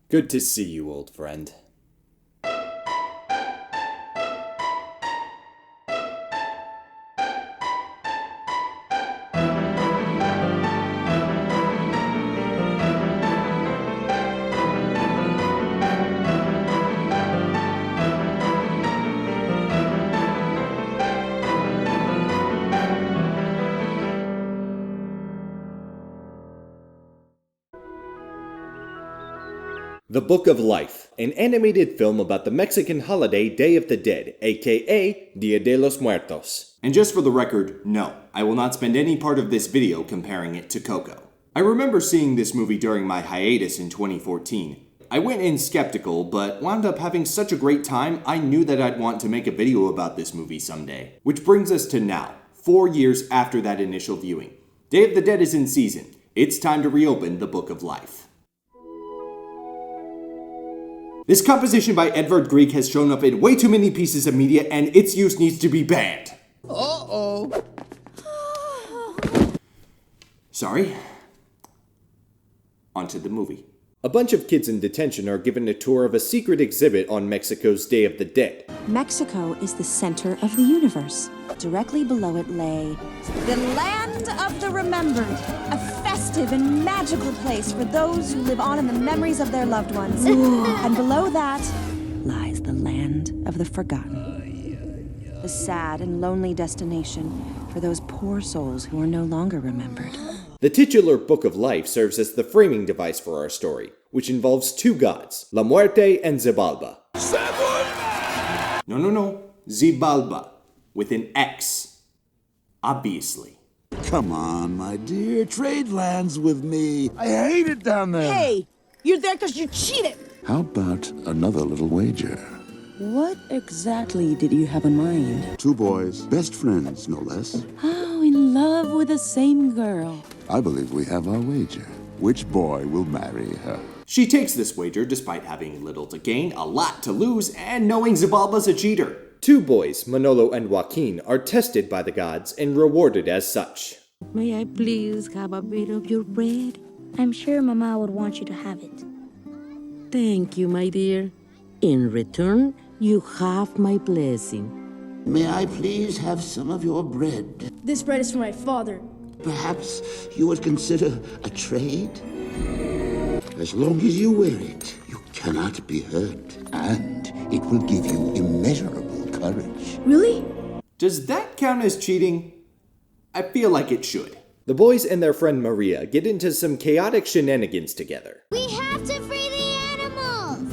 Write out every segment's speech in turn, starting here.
Good to see you, old friend. The Book of Life, an animated film about the Mexican holiday Day of the Dead, aka Dia de los Muertos. And just for the record, no, I will not spend any part of this video comparing it to Coco. I remember seeing this movie during my hiatus in 2014. I went in skeptical, but wound up having such a great time, I knew that I'd want to make a video about this movie someday. Which brings us to now, 4 years after that initial viewing. Day of the Dead is in season. It's time to reopen the Book of Life. This composition by Edvard Grieg has shown up in way too many pieces of media, and its use needs to be banned. Uh-oh. Sorry. Onto the movie. A bunch of kids in detention are given a tour of a secret exhibit on Mexico's Day of the Dead. Mexico is the center of the universe. Directly below it lay the land of the remembered, a festive and magical place for those who live on in the memories of their loved ones. And below that lies the land of the forgotten, a sad and lonely destination for those poor souls who are no longer remembered. The titular Book of Life serves as the framing device for our story, which involves two gods, La Muerte and Xibalba. No, Xibalba, with an X. Obviously. Come on, my dear, trade lands with me. I hate it down there. Hey, you're there because you cheated. How about another little wager? What exactly did you have in mind? Two boys, best friends, no less. Oh, in love with the same girl. I believe we have our wager. Which boy will marry her? She takes this wager despite having little to gain, a lot to lose, and knowing Xibalba's a cheater. Two boys, Manolo and Joaquin, are tested by the gods and rewarded as such. May I please have a bit of your bread? I'm sure Mama would want you to have it. Thank you, my dear. In return, you have my blessing. May I please have some of your bread? This bread is for my father. Perhaps you would consider a trade? As long as you wear it, you cannot be hurt. And it will give you immeasurable courage. Really? Does that count as cheating? I feel like it should. The boys and their friend Maria get into some chaotic shenanigans together. We have to free the animals!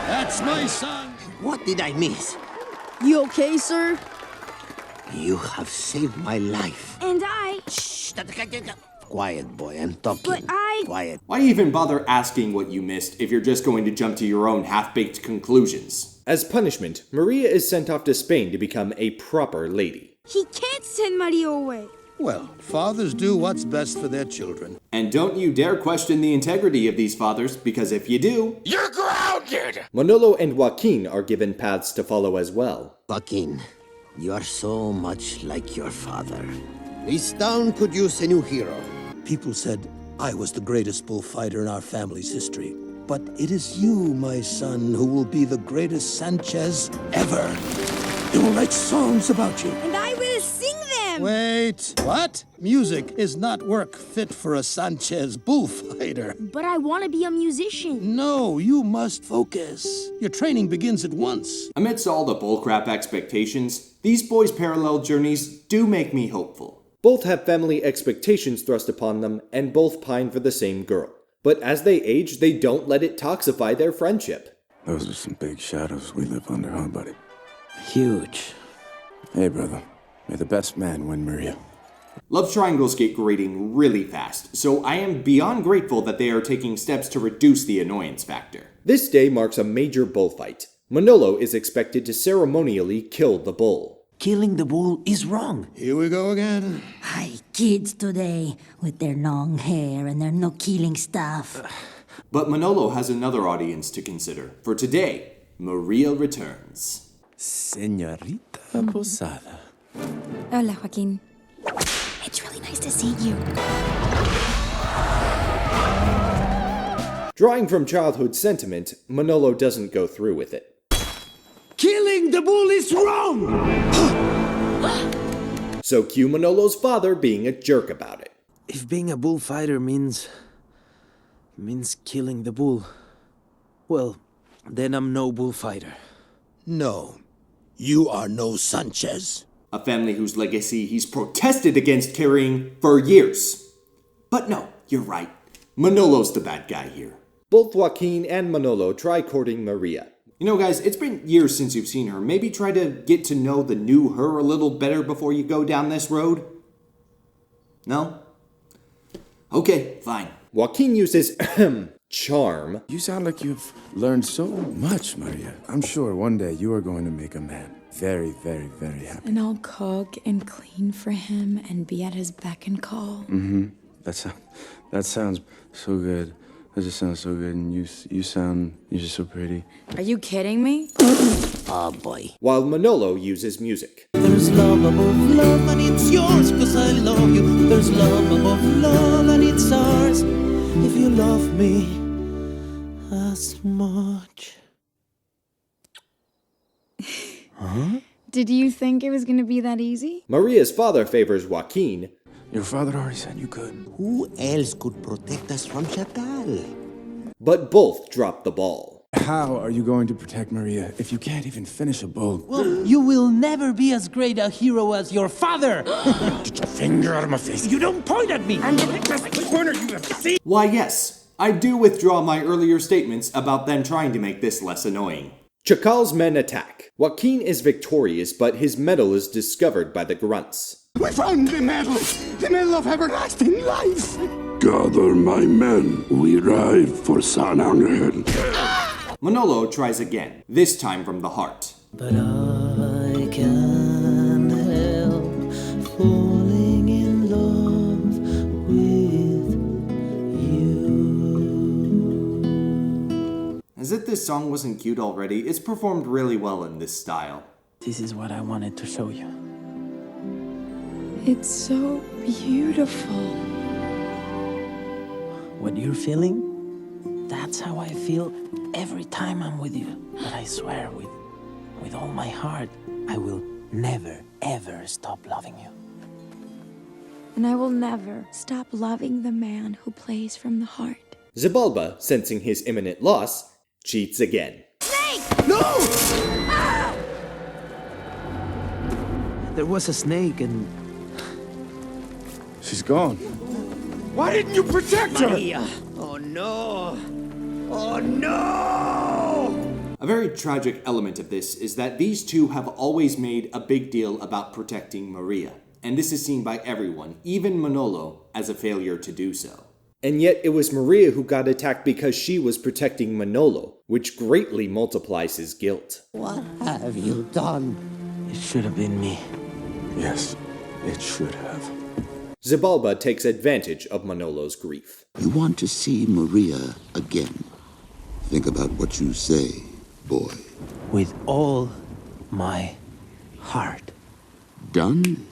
That's my son. What did I miss? You okay, sir? You have saved my life. And I... Shh! Quiet, boy, I'm talking. But I... Quiet. Why even bother asking what you missed if you're just going to jump to your own half-baked conclusions? As punishment, Maria is sent off to Spain to become a proper lady. He can't send Mario away. Well, fathers do what's best for their children. And don't you dare question the integrity of these fathers, because if you do, You're grounded! Manolo and Joaquin are given paths to follow as well. Joaquin, you are so much like your father. This town could use a new hero. People said I was the greatest bullfighter in our family's history. But it is you, my son, who will be the greatest Sanchez ever. They will write songs about you. And I will sing them! Wait, what? Music is not work fit for a Sanchez bullfighter. But I want to be a musician. No, you must focus. Your training begins at once. Amidst all the bullcrap expectations, these boys' parallel journeys do make me hopeful. Both have family expectations thrust upon them, and both pine for the same girl. But as they age, they don't let it toxify their friendship. Those are some big shadows we live under, huh, buddy? Huge. Hey, brother. May the best man win Maria. Love triangles get grating really fast, so I am beyond grateful that they are taking steps to reduce the annoyance factor. This day marks a major bullfight. Manolo is expected to ceremonially kill the bull. Killing the bull is wrong. Here we go again. Hi, kids today, with their long hair and their no-killing stuff. But Manolo has another audience to consider. For today, Maria returns. Señorita Posada. Hola, Joaquin. It's really nice to see you. Drawing from childhood sentiment, Manolo doesn't go through with it. Killing the bull is wrong! So cue Manolo's father being a jerk about it. If being a bullfighter means killing the bull, well, then I'm no bullfighter. No, you are no Sanchez. A family whose legacy he's protested against carrying for years. But no, you're right. Manolo's the bad guy here. Both Joaquin and Manolo try courting Maria. You know, guys, it's been years since you've seen her. Maybe try to get to know the new her a little better before you go down this road? No? Okay, fine. Joaquin uses charm. You sound like you've learned so much, Maria. I'm sure one day you are going to make a man very, very, very happy. And I'll cook and clean for him and be at his beck and call. Mm-hmm. That sounds so good. That just sounds so good, and you're just so pretty. Are you kidding me? Oh boy. While Manolo uses music. There's love above love and it's yours cause I love you. There's love above love and it's ours if you love me as much. Huh? Did you think it was gonna be that easy? Maria's father favors Joaquin. Your father already said you could. Who else could protect us from Chatal? But both drop the ball. How are you going to protect Maria if you can't even finish a bull? Well, you will never be as great a hero as your father. Get your finger out of my face. You don't point at me. I'm the best corner you have seen. Why, yes, I do withdraw my earlier statements about them trying to make this less annoying. Chakal's men attack. Joaquin is victorious, but his medal is discovered by the grunts. We found the medal of everlasting life. Gather my men, we ride for San Angel. Manolo tries again, this time from the heart. But I can't help falling in love with you. As if this song wasn't cute already, it's performed really well in this style. This is what I wanted to show you. It's so beautiful. What you're feeling, that's how I feel every time I'm with you. But I swear, with all my heart, I will never, ever stop loving you. And I will never stop loving the man who plays from the heart. Xibalba, sensing his imminent loss, cheats again. Snake! No! Ah! There was a snake and... She's gone. Why didn't you protect her? Maria. Oh no! Oh no! A very tragic element of this is that these two have always made a big deal about protecting Maria, and this is seen by everyone, even Manolo, as a failure to do so. And yet it was Maria who got attacked because she was protecting Manolo, which greatly multiplies his guilt. What have you done? It should have been me. Yes, it should have. Xibalba takes advantage of Manolo's grief. You want to see Maria again. Think about what you say, boy. With all my heart. Done?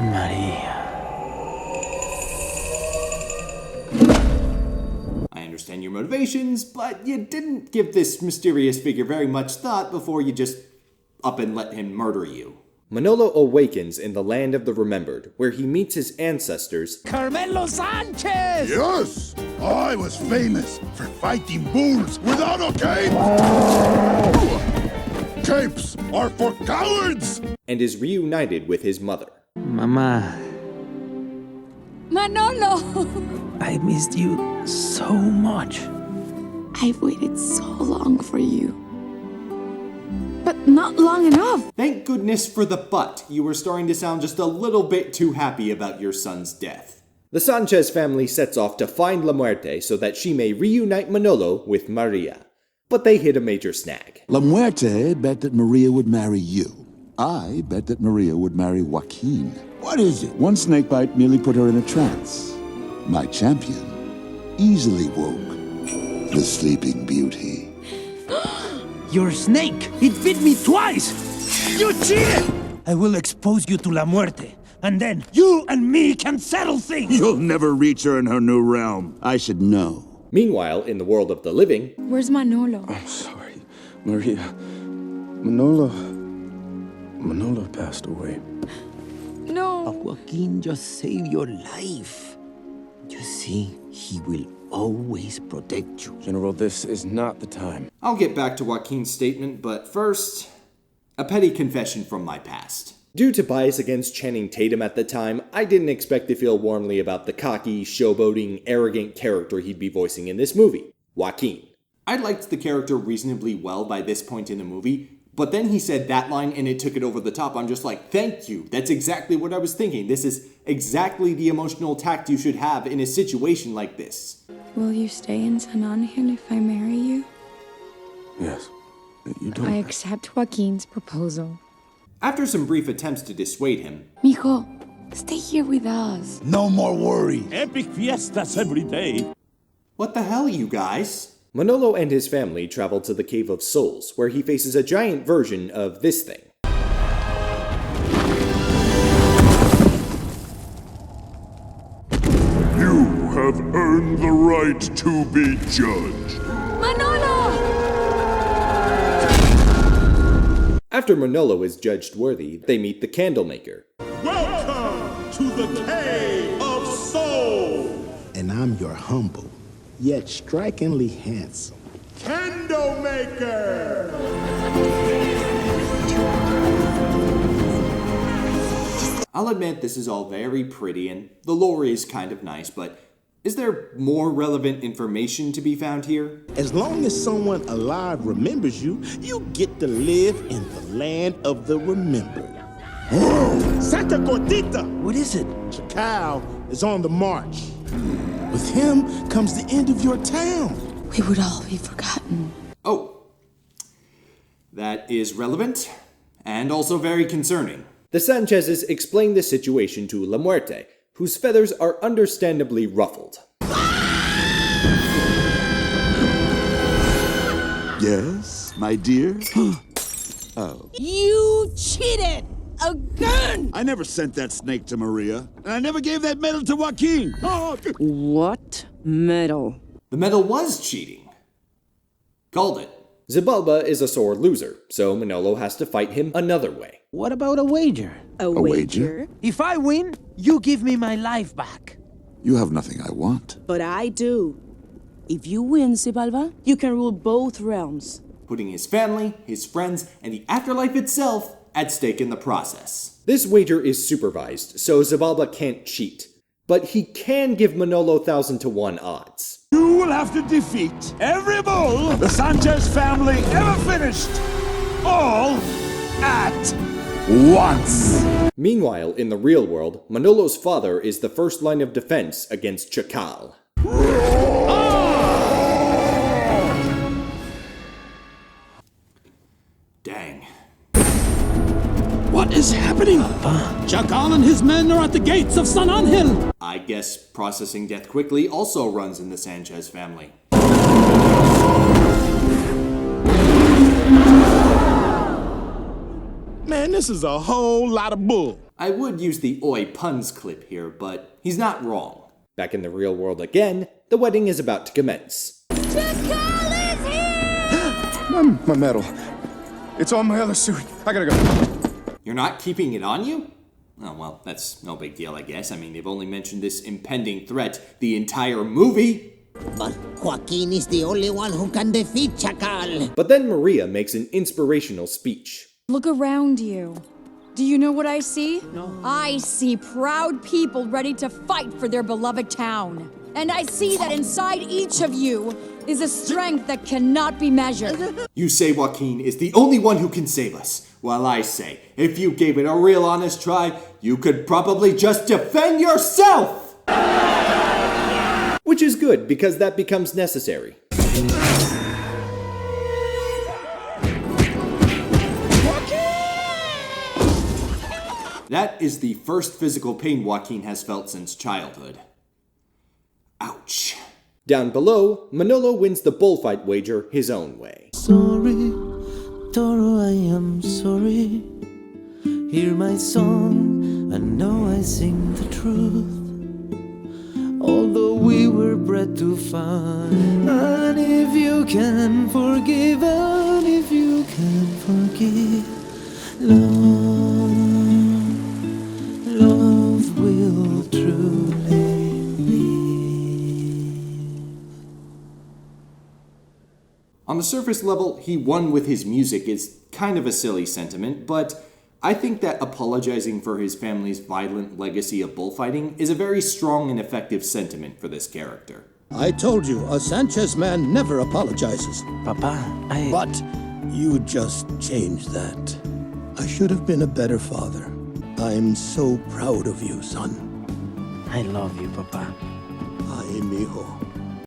Maria. I understand your motivations, but you didn't give this mysterious figure very much thought before you just up and let him murder you. Manolo awakens in the land of the remembered, where he meets his ancestors. Carmelo Sanchez! Yes! I was famous for fighting bulls without a cape! Capes are for cowards! And is reunited with his mother. Mama. Manolo! I missed you so much. I've waited so long for you. But not long enough. Thank goodness for the but. You were starting to sound just a little bit too happy about your son's death. The Sanchez family sets off to find La Muerte so that she may reunite Manolo with Maria. But they hit a major snag. La Muerte bet that Maria would marry you. I bet that Maria would marry Joaquin. What is it? One snakebite nearly put her in a trance. My champion easily woke the sleeping beauty. Your snake! It bit me twice! You cheated! I will expose you to La Muerte, and then you and me can settle things! You'll never reach her in her new realm. I should know. Meanwhile, in the world of the living, Where's Manolo? I'm sorry, Maria. Manolo passed away. No. Joaquin just saved your life. You see, he will always protect you. General, this is not the time. I'll get back to Joaquin's statement, but first, a petty confession from my past. Due to bias against Channing Tatum at the time, I didn't expect to feel warmly about the cocky, showboating, arrogant character he'd be voicing in this movie, Joaquin. I liked the character reasonably well by this point in the movie, but then he said that line and it took it over the top. I'm just like, thank you. That's exactly what I was thinking. This is exactly the emotional tact you should have in a situation like this. Will you stay in San Angel if I marry you? Yes. You don't. I accept Joaquin's proposal. After some brief attempts to dissuade him, Mijo, stay here with us. No more worries. Epic fiestas every day. what the hell, you guys? Manolo and his family travel to the Cave of Souls, where he faces a giant version of this thing. You have earned the right to be judged. Manolo! After Manolo is judged worthy, they meet the Candlemaker. Welcome to the Cave of Souls. And I'm your humble, yet strikingly handsome Candlemaker. I'll admit this is all very pretty and the lore is kind of nice, but is there more relevant information to be found here? As long as someone alive remembers you, you get to live in the land of the remembered. Santa Gordita! What is it? Chacal is on the march. With him comes the end of your town. We would all be forgotten. Oh, that is relevant and also very concerning. The Sanchezes explain the situation to La Muerte, whose feathers are understandably ruffled. Yes, my dear? Oh. You cheated! Again! I never sent that snake to Maria, and I never gave that medal to Joaquin. Oh. What medal? The medal was cheating. Called it. Xibalba is a sore loser, so Manolo has to fight him another way. What about a wager? A wager? If I win, you give me my life back. You have nothing I want. But I do. If you win, Xibalba, you can rule both realms. Putting his family, his friends, and the afterlife itself at stake in the process. This wager is supervised, so Xibalba can't cheat. But he can give Manolo 1,000 to 1 odds. You will have to defeat every bull the Sanchez family ever finished. All at once. Meanwhile, in the real world, Manolo's father is the first line of defense against Chacal. Dang. What is happening? Chacal and his men are at the gates of San Angel. I guess processing death quickly also runs in the Sanchez family. Man, this is a whole lot of bull. I would use the oi puns clip here, but he's not wrong. Back in the real world again, the wedding is about to commence. Chacal is here! My medal. It's on my other suit. I gotta go. You're not keeping it on you? Oh, well, that's no big deal, I guess. I mean, they've only mentioned this impending threat the entire movie. But Joaquin is the only one who can defeat Chacal. But then Maria makes an inspirational speech. Look around you. Do you know what I see? No. I see proud people ready to fight for their beloved town. And I see that inside each of you is a strength that cannot be measured. You say Joaquin is the only one who can save us. Well, I say, if you gave it a real honest try, you could probably just defend yourself! Which is good, because that becomes necessary. That is the first physical pain Joaquin has felt since childhood. Ouch. Down below, Manolo wins the bullfight wager his own way. Sorry, Toro, I am sorry. Hear my song, I know I sing the truth. Although we were bred to fight. And if you can forgive, and if you can forgive, love will truly live. On the surface level, he won with his music is kind of a silly sentiment, but I think that apologizing for his family's violent legacy of bullfighting is a very strong and effective sentiment for this character. I told you, a Sanchez man never apologizes. Papa, But you just changed that. I should have been a better father. I'm so proud of you, son. I love you, Papa. Ay, mijo.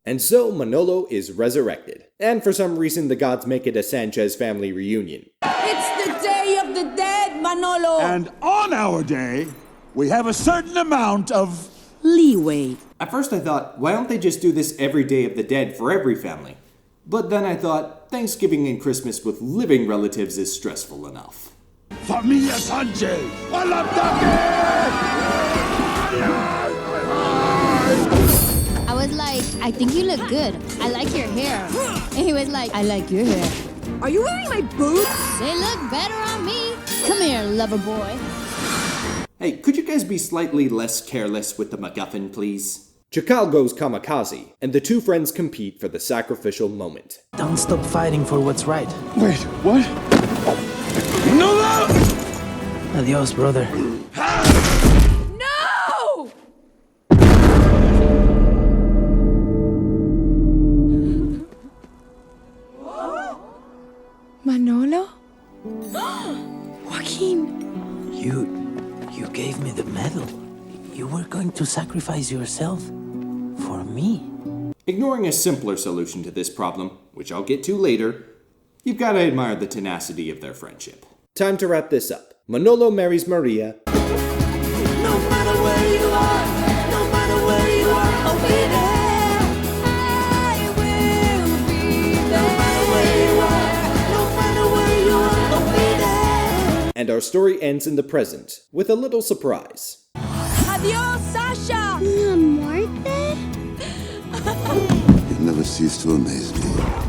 And so Manolo is resurrected. And for some reason, the gods make it a Sanchez family reunion. It's the Day of the Dead, Manolo! And on our day, we have a certain amount of leeway. At first I thought, why don't they just do this every Day of the Dead for every family? But then I thought, Thanksgiving and Christmas with living relatives is stressful enough. Familia Sanchez! Al I was like, I think you look good. I like your hair. And he was like, I like your hair. Are you wearing my boots? They look better on me. Come here, lover boy. Hey, could you guys be slightly less careless with the MacGuffin, please? Chacal goes kamikaze, and the two friends compete for the sacrificial moment. Don't stop fighting for what's right. Wait, what? No! Adios, brother. No! Manolo? Joaquin! You gave me the medal. You were going to sacrifice yourself for me. Ignoring a simpler solution to this problem, which I'll get to later, you've got to admire the tenacity of their friendship. Time to wrap this up. Manolo marries Maria. No matter where you are, no matter where you are, I'll be there. I will be there. No matter where you are, no matter where you are, I'll be there. And our story ends in the present, with a little surprise. Adios, Sasha! You never cease to amaze me,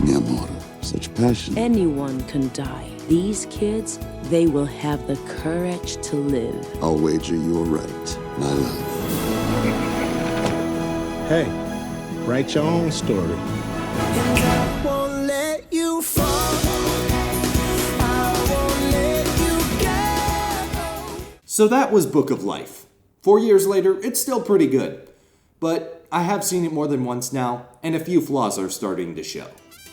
mi amor. Such passion. Anyone can die. These kids, they will have the courage to live. I'll wager you're right, my love. Hey, write your own story. I won't let you fall. I won't let you go. So that was Book of Life. 4 years later, it's still pretty good. But I have seen it more than once now, and a few flaws are starting to show.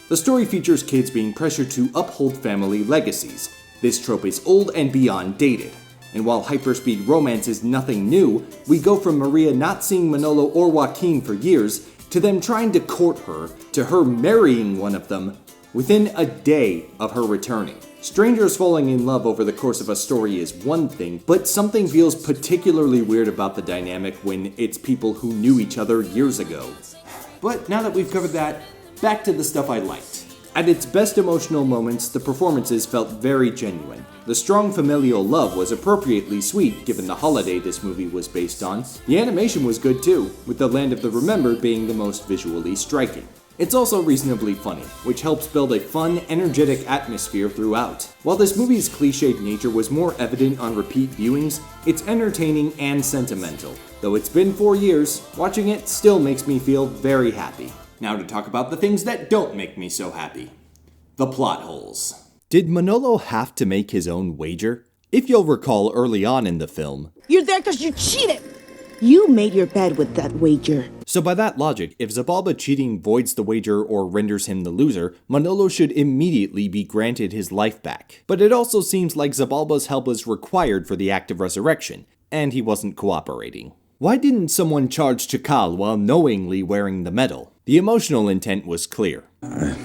The story features kids being pressured to uphold family legacies. This trope is old and beyond dated. And while hyperspeed romance is nothing new, we go from Maria not seeing Manolo or Joaquin for years, to them trying to court her, to her marrying one of them, within a day of her returning. Strangers falling in love over the course of a story is one thing, but something feels particularly weird about the dynamic when it's people who knew each other years ago. But now that we've covered that, back to the stuff I liked. At its best emotional moments, the performances felt very genuine. The strong familial love was appropriately sweet given the holiday this movie was based on. The animation was good too, with the Land of the Remembered being the most visually striking. It's also reasonably funny, which helps build a fun, energetic atmosphere throughout. While this movie's cliched nature was more evident on repeat viewings, it's entertaining and sentimental. Though it's been 4 years, watching it still makes me feel very happy. Now to talk about the things that don't make me so happy. The plot holes. Did Manolo have to make his own wager? If you'll recall early on in the film, You're there because you cheated! You made your bed with that wager. So by that logic, if Zabalba cheating voids the wager or renders him the loser, Manolo should immediately be granted his life back. But it also seems like Zabalba's help was required for the act of resurrection, and he wasn't cooperating. Why didn't someone charge Chacal while knowingly wearing the medal? The emotional intent was clear. I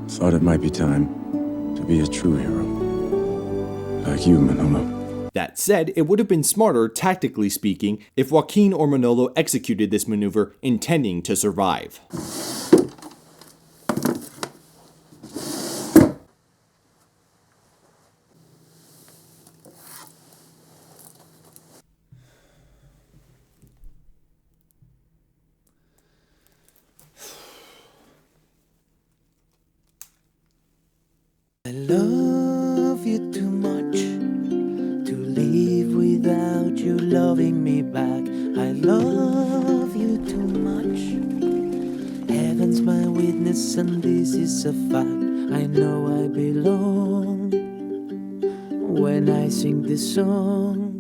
thought it might be time to be a true hero. Like you, Manolo. That said, it would have been smarter, tactically speaking, if Joaquin or Manolo executed this maneuver intending to survive. I love you too much to live without you loving me back. I love you too much. Heaven's my witness and this is a fact. I know I belong when I sing this song.